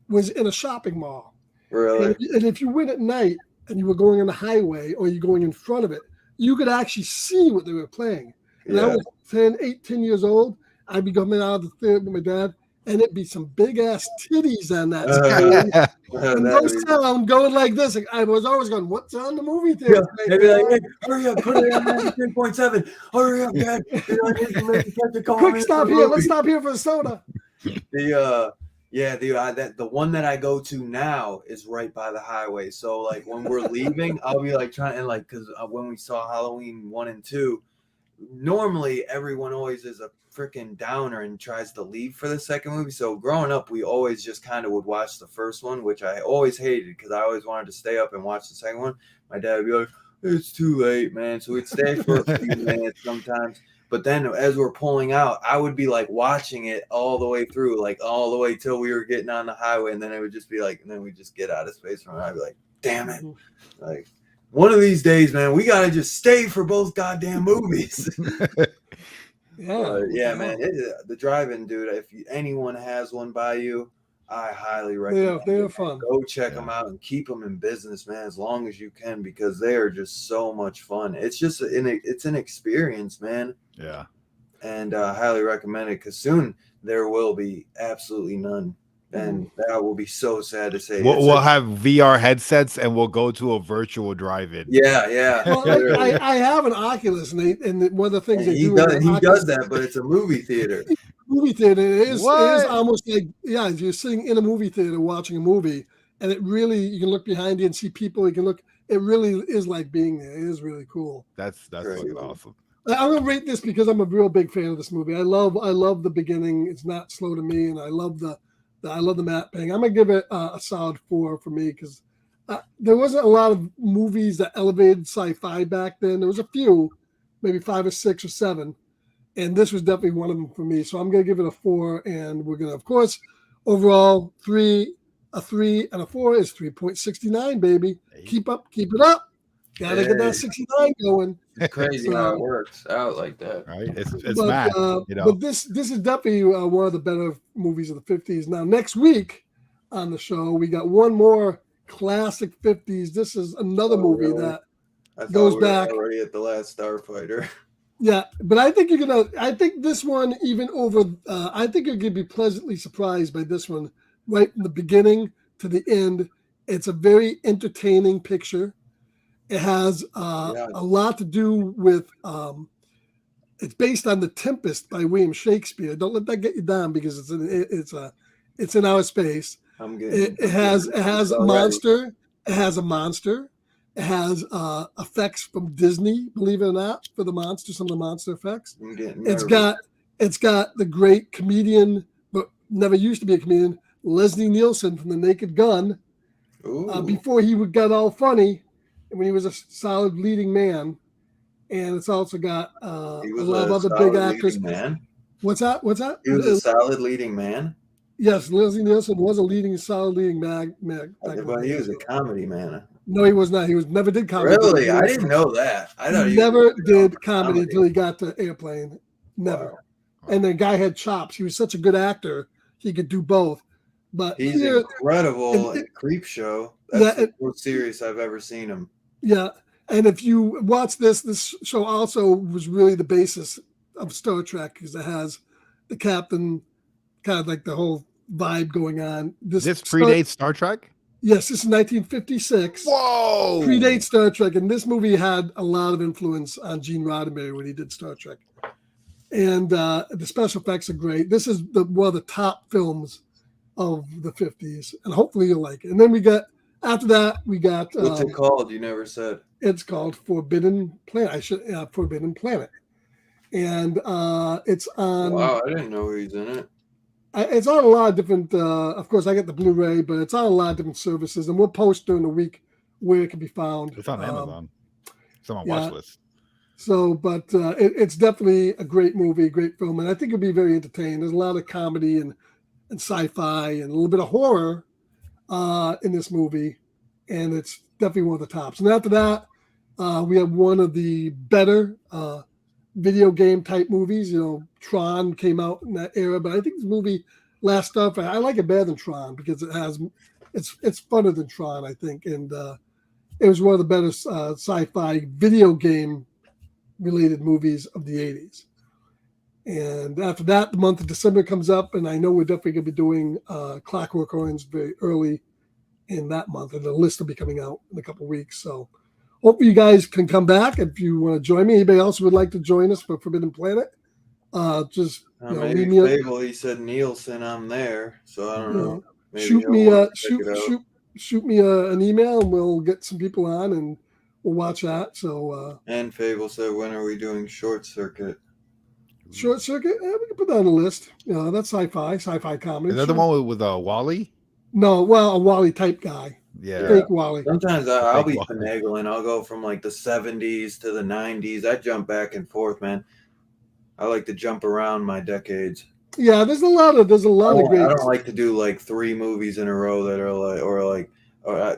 was in a shopping mall. Really? And if you went at night and you were going on the highway or you're going in front of it, you could actually see what they were playing. And I was 10 years old. I'd be coming out of the theater with my dad, and it'd be some big ass titties on that screen. And no sound going like this. Like, I was always going, "What's on the movie theater?" Yeah, they'd be like, "Hey, hurry up, put it on 93.7. Hurry up, Dad. Quick, stop here. Let's stop here for a soda." The one that I go to now is right by the highway. So like when we're leaving, I'll be like trying and like because when we saw Halloween 1 and 2, normally everyone always is a freaking downer and tries to leave for the second movie. So growing up, we always just kind of would watch the first one, which I always hated because I always wanted to stay up and watch the second one. My dad would be like, "It's too late, man." So we'd stay for a few minutes sometimes. But then as we're pulling out, I would be like watching it all the way through, like all the way till we were getting on the highway. And then it would just be like, and then we just get out of space from it. I'd be like, "Damn it." Like one of these days, man, we got to just stay for both goddamn movies. Man, the drive-in, dude, if anyone has one by you, I highly recommend. They are fun. Go check them out and keep them in business, man, as long as you can, because they are just so much fun. It's just it's an experience, man. Yeah. And I highly recommend it, because soon there will be absolutely none. And that will be so sad to say. We'll have VR headsets and we'll go to a virtual drive-in. Yeah. Well, I have an Oculus, and one of the things he does that, but it's a movie theater. Movie theater. It is almost like, you're sitting in a movie theater watching a movie, and it really, you can look behind you and see people. You can look. It really is like being there. It is really cool. That's fucking awesome. I'm gonna rate this because I'm a real big fan of this movie. I love the beginning. It's not slow to me, and I love the Matt Pang. I'm gonna give it a solid 4 for me, because there wasn't a lot of movies that elevated sci-fi back then. There was a few, maybe 5 or 6 or 7, and this was definitely one of them for me. So I'm gonna give it a 4, and we're gonna, of course, overall a 3 and a 4 is 3.69, baby. Keep it up. Gotta get that 69 going. It's crazy how it works out like that, right? It's mad, But this is definitely one of the better movies of the 50s. Now, next week on the show, we got one more classic 50s. This is another movie that goes back. Already at the last Starfighter. Yeah, but I think I think this one, even over, I think you're gonna be pleasantly surprised by this one, right from the beginning to the end. It's a very entertaining picture. It has a lot to do with. It's based on The Tempest by William Shakespeare. Don't let that get you down, because it's in outer space. It has a monster. It has a monster. It has effects from Disney, believe it or not, for the monster. Some of the monster effects. It's got the great comedian, but never used to be a comedian, Leslie Nielsen from The Naked Gun. Before he got all funny, when he was a solid leading man. And it's also got a lot of other big actors. Man. What's that? He was a solid leading man. Yes, Leslie Nielsen was a solid leading man. But he was a comedy man. No, he was not. He never did comedy. Really? I didn't know that. I thought he never did comedy until he got to Airplane. Never. Wow. And the guy had chops. He was such a good actor. He could do both. But he's incredible in Creep Show. That's the most serious I've ever seen him. Yeah. And if you watch this show also was really the basis of Star Trek, because it has the captain, kind of like the whole vibe going on. This predates Star Trek? Yes, this is 1956. Whoa! Predates Star Trek. And this movie had a lot of influence on Gene Roddenberry when he did Star Trek. And the special effects are great. This is one of the top films of the 50s. And hopefully you'll like it. And then after that, we got... What's it called? You never said. It's called Forbidden Planet. Forbidden Planet. And it's on... Wow, I didn't know he's in it. It's on a lot of different... of course, I get the Blu-ray, but it's on a lot of different services. And we'll post during the week where it can be found. It's on Amazon. It's on my watch list. So, but it's definitely a great movie, great film. And I think it'll be very entertaining. There's a lot of comedy and sci-fi and a little bit of horror in this movie, and it's definitely one of the tops. And after that, we have one of the better video game type movies. Tron came out in that era, but I think this movie, Last Starfighter, I like it better than Tron because it's funner than Tron, I think, and it was one of the better sci-fi video game related movies of the 80s. And after that, the month of December comes up, and I know we're definitely going to be doing Clockwork Orange very early in that month, and the list will be coming out in a couple of weeks. So hopefully you guys can come back if you want to join me. Anybody else would like to join us for Forbidden Planet? Maybe Fable, he said Nielsen, I'm there, so I don't know. Maybe shoot me an email, and we'll get some people on, and we'll watch that. So and Fable said, when are we doing Short Circuit? Short Circuit? Yeah, we can put that on the list. That's sci-fi comedy. Is that the one with Wally? No, well, a Wally type guy. Yeah. Fake Wally. Sometimes I'll be finagling. I'll go from like the 70s to the 90s. I jump back and forth, man. I like to jump around my decades. Yeah, there's a lot of great. I don't like to do like 3 movies in a row that are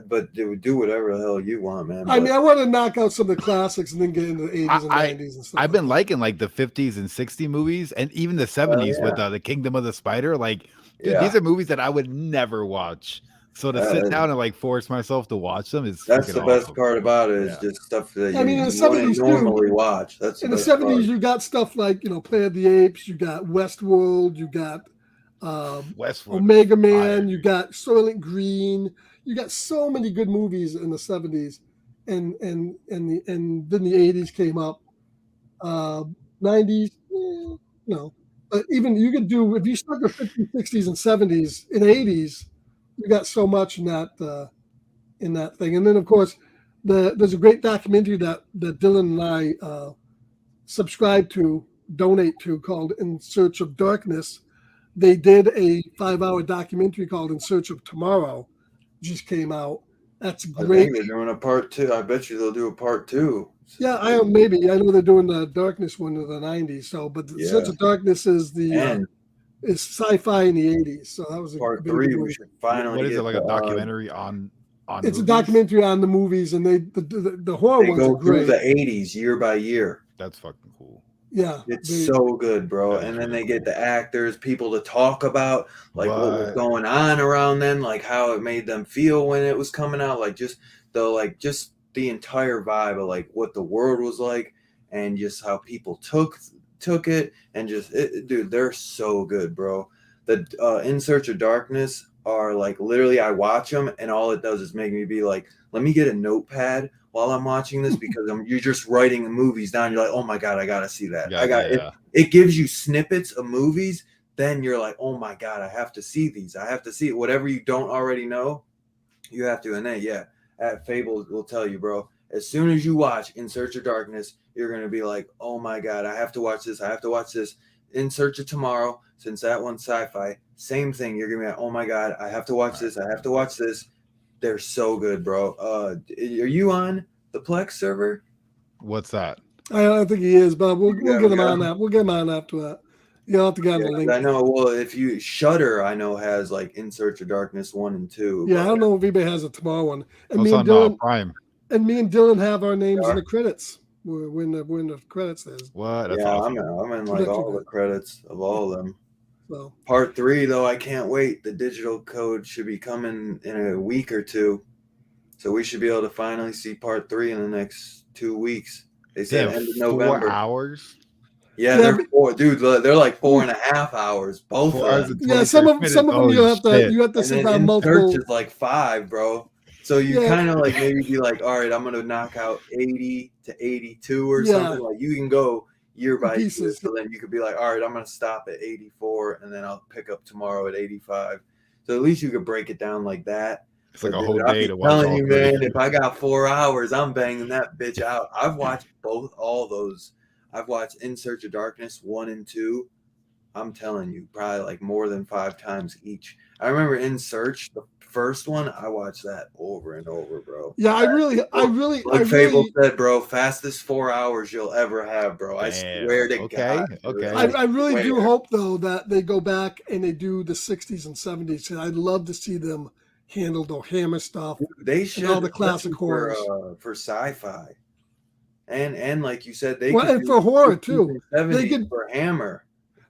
but do whatever the hell you want, man. I mean, I want to knock out some of the classics and then get into the 80s and 90s and stuff. I've been liking like the 50s and 60s movies and even the 70s with the Kingdom of the Spider. Like Dude, these are movies that I would never watch. So to sit down and like force myself to watch them is that's the best part about it is just stuff that you wouldn't normally watch. That's in the 70s. You got stuff like Planet of the Apes. You got Westworld. You got Omega Man. You got Soylent Green. You got so many good movies in the 70s, and then the 80s came up. 90s, no. But even you could do, if you start the 50s, 60s, and 70s, and 80s, you got so much in that thing. And then, of course, there's a great documentary that Dylan and I subscribe to, donate to, called In Search of Darkness. They did a 5-hour documentary called In Search of Tomorrow, just came out. That's great. I think they're doing a part 2. I bet you they'll do a part 2. Yeah, I know they're doing the Darkness one in the 90s. So, but the Search of Darkness is is Sci-Fi in the 80s. So that was part 3. We should finally. What is it, like a documentary on? It's movies? A documentary on the movies, and the horror ones are great. They go through the 80s year by year. That's fucking cool. Yeah, it's so good, bro. And then they get the actors, people to talk about like what was going on around then, like how it made them feel when it was coming out, like just the entire vibe of like what the world was like, and just how people took it, and dude, they're so good, bro. The In Search of Darkness are like literally, I watch them and all it does is make me be like, let me get a notepad while I'm watching this, because you're just writing the movies down. You're like, oh my God, I got to see that. It gives you snippets of movies. Then you're like, oh my God, I have to see these. I have to see it. Whatever you don't already know, you have to. And then, at Fable will tell you, bro, as soon as you watch In Search of Darkness, you're going to be like, oh my God, I have to watch this. I have to watch this. In Search of Tomorrow, since that one's sci-fi, same thing. You're going to be like, oh my God, I have to watch this. I have to watch this. They're so good, bro. Are you on the Plex server? What's that? I don't think he is, but we'll get him on that. We'll get him on after that. You'll have to get the link. I know. Well, if you Shudder, I know has like In Search of Darkness 1 and 2. Yeah, I don't know if eBay has a tomorrow one. And me and Dylan Prime. And me and Dylan have our names in the credits. We're in the credits. What? That's awesome. I'm in like all the credits of all of them. So part 3 though, I can't wait. The digital code should be coming in a week or two, so we should be able to finally see part 3 in the next 2 weeks. They said end of November. 4 hours. Yeah, they're 4, dude. They're like 4.5 hours. Both of them. Yeah, some of them you have to sit down multiple. Search is like 5, bro. So you kind of like maybe be like, all right, I'm gonna knock out 80 to 82 or something. Like you can go year by year. So then you could be like, all right, I'm gonna stop at 84 and then I'll pick up tomorrow at 85. So at least you could break it down like that. It's like a whole day to watch. I'm telling you, man, if I got 4 hours, I'm banging that bitch out. I've watched all those. I've watched In Search of Darkness 1 and 2. I'm telling you, probably like more than 5 times each. I remember In Search, the first one, I watched that over and over, bro. Yeah, I really like Fable said, bro, fastest 4 hours you'll ever have, bro. I swear to God. Okay. I really do hope though that they go back and they do the 60s and 70s. And I'd love to see them handle the Hammer stuff. They should, all the classic horrors for sci-fi. And like you said, and for horror too. They could for Hammer.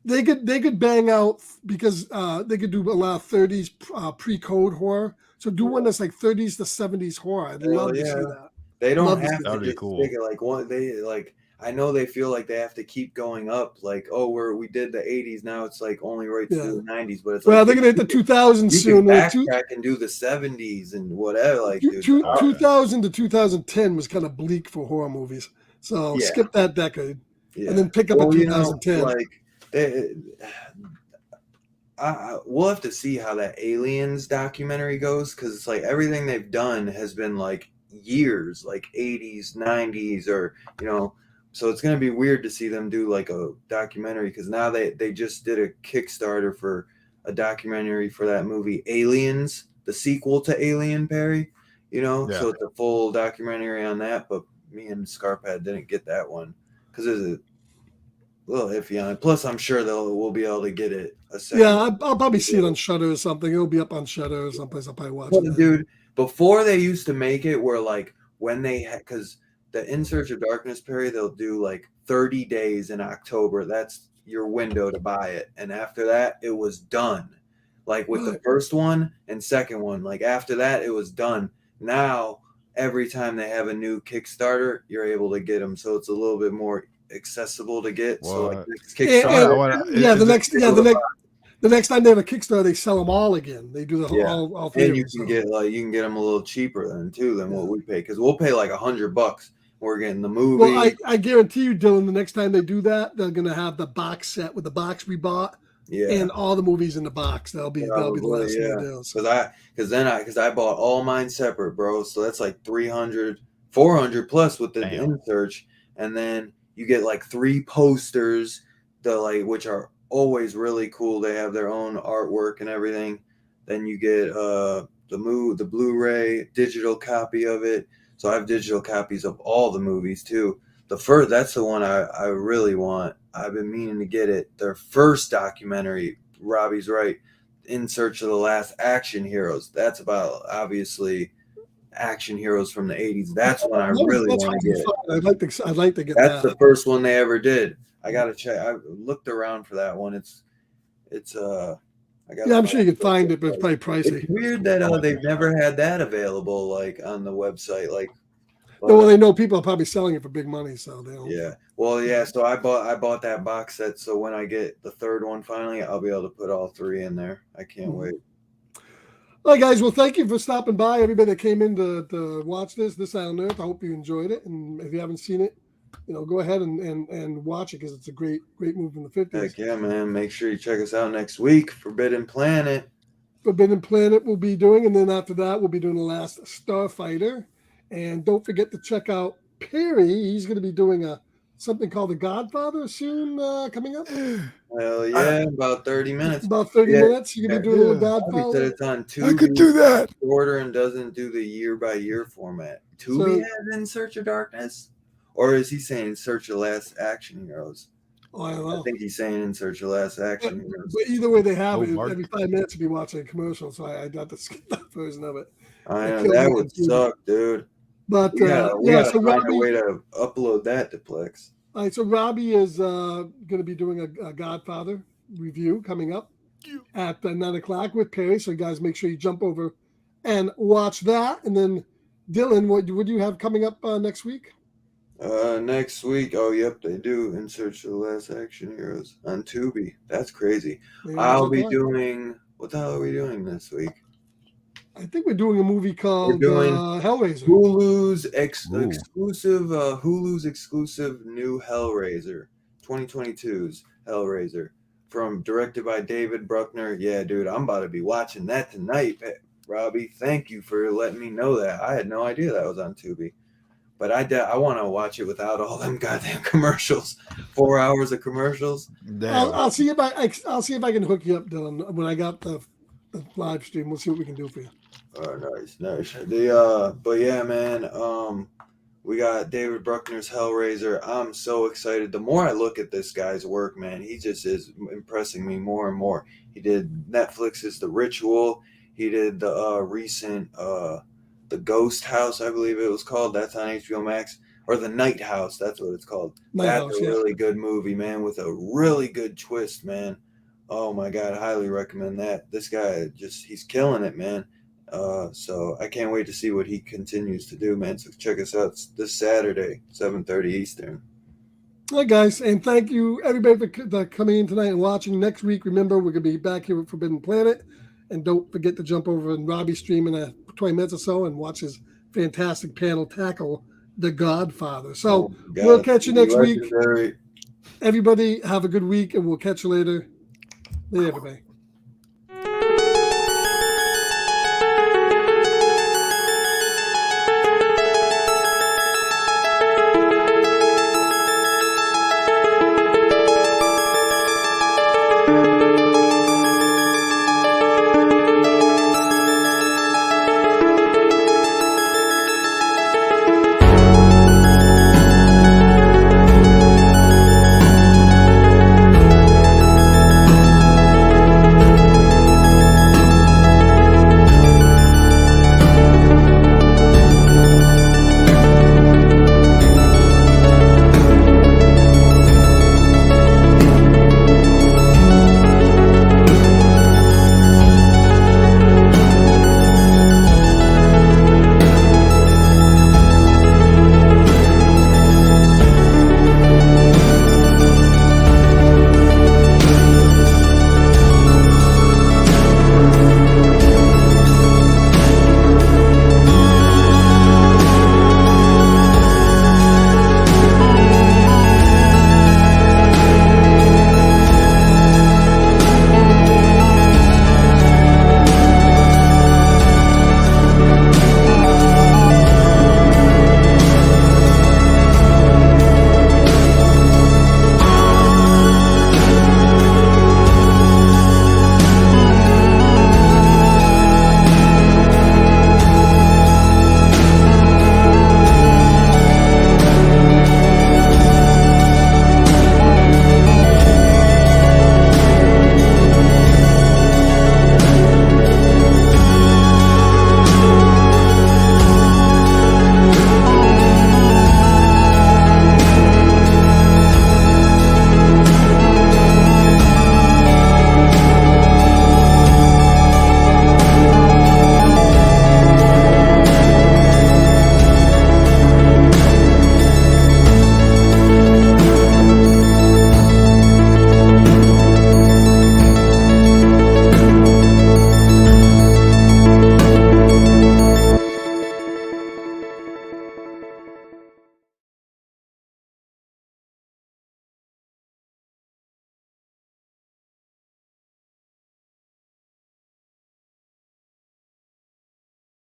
They could bang out, because they could do a lot of 30s pre-code horror. So do one that's like 30s to 70s horror. I'd love to see that. They don't have to just take it like one. They like, I know they feel like they have to keep going up. Like, we did the 80s, now it's like only right through the 90s. But it's they're gonna hit the 2000s soon. Backtrack and do the 70s and whatever. Like 2000 to 2010 was kind of bleak for horror movies. So skip that decade and then pick up in 2010. We'll have to see how that Aliens documentary goes, because it's like everything they've done has been like years, like 80s, 90s, or so it's going to be weird to see them do like a documentary, because now they just did a Kickstarter for a documentary for that movie Aliens, the sequel to Alien, Perry, so it's a full documentary on that. But me and Scarpad didn't get that one because it's a little iffy on it. Plus, I'm sure we'll be able to get it a second. Yeah, I'll probably see it on Shudder or something. It'll be up on Shudder or someplace. I'll probably watch it. Dude, before they used to make it where like when they had, because the In Search of Darkness period, they'll do like 30 days in October. That's your window to buy it. And after that, it was done. Like with the first one and second one, like after that, it was done. Now, every time they have a new Kickstarter, you're able to get them. So it's a little bit more accessible to get. What? So like Kickstarter. The next time they have a Kickstarter, they sell them all again. They do the whole all three. And you can get them a little cheaper than what we pay, because we'll pay like $100. We're getting the movie. Well, I guarantee you, Dylan, the next time they do that, they're gonna have the box set with the box we bought. Yeah, and all the movies in the box. That'll be the last thing they do. Because I bought all mine separate, bro. So that's like 300, 400 plus with the in-search, and then you get like 3 posters, which are always really cool. They have their own artwork and everything. Then you get the Blu-ray digital copy of it. So I have digital copies of all the movies too. That's the one I really want. I've been meaning to get it. Their first documentary, Robbie's right, In Search of the Last Action Heroes. That's about, obviously, action heroes from the 80s. That's one I really want to get. I'd like to get That's the first one they ever did. I got to check. I looked around for that one. I'm sure you can find it, but it's probably pricey. It's weird that they've never had that available, like, on the website, like. Well, they know people are probably selling it for big money, so they don't. Yeah. Well, yeah. So I bought that box set. So when I get the third one finally, I'll be able to put all 3 in there. I can't wait. All right, guys. Well, thank you for stopping by. Everybody that came in to watch this Eye on Earth. I hope you enjoyed it. And if you haven't seen it, go ahead and watch it, because it's a great movie from the 50s. Heck yeah, man. Make sure you check us out next week. Forbidden Planet we'll be doing, and then after that, we'll be doing The Last Starfighter. And don't forget to check out Perry. He's going to be doing something called The Godfather soon, coming up. Well, yeah, about 30 minutes. About 30 minutes. You're going to be doing a little Godfather. It's on Tubi. I could do that. Order and doesn't do the year-by-year format. Tubi has In Search of Darkness? Or is he saying In Search of Last Action Heroes? Oh, I don't know. I think he's saying In Search of Last Action Heroes. But either way they have it, every 5 minutes you'll be watching a commercial, so I got to skip that version of it. I know, that would suck, dude. But we gotta find a way to upload that to Plex. All right, so Robbie is going to be doing a Godfather review coming up at 9 o'clock with Perry. So you guys make sure you jump over and watch that. And then Dylan, what do you have coming up next week? Next week, oh yep, they do In Search of the Last Action Heroes on Tubi. That's crazy. I'll be doing. What the hell are we doing this week? I think we're doing a movie called Hellraiser. Hulu's exclusive new Hellraiser, 2022's Hellraiser, directed by David Bruckner. Yeah, dude, I'm about to be watching that tonight, Robbie. Thank you for letting me know that. I had no idea that was on Tubi. But I want to watch it without all them goddamn commercials. 4 hours of commercials. I'll see if I can hook you up, Dylan, when I got the live stream. We'll see what we can do for you. Oh, nice. But yeah, man. We got David Bruckner's Hellraiser. I'm so excited. The more I look at this guy's work, man, he just is impressing me more and more. He did Netflix's The Ritual. He did the recent The Ghost House, I believe it was called. That's on HBO Max. Or The Night House, that's what it's called. That's a really good movie, man, with a really good twist, man. Oh my God, I highly recommend that. This guy he's killing it, man. So I can't wait to see what he continues to do, man. So check us out this Saturday, 7:30 Eastern. All right, guys, and thank you everybody for coming in tonight and watching. Next week, remember, we're going to be back here with Forbidden Planet. And don't forget to jump over and Robbie's stream in 20 minutes or so and watch his fantastic panel tackle The Godfather. So we'll catch you next week. Everybody have a good week, and we'll catch you later. Later, everybody.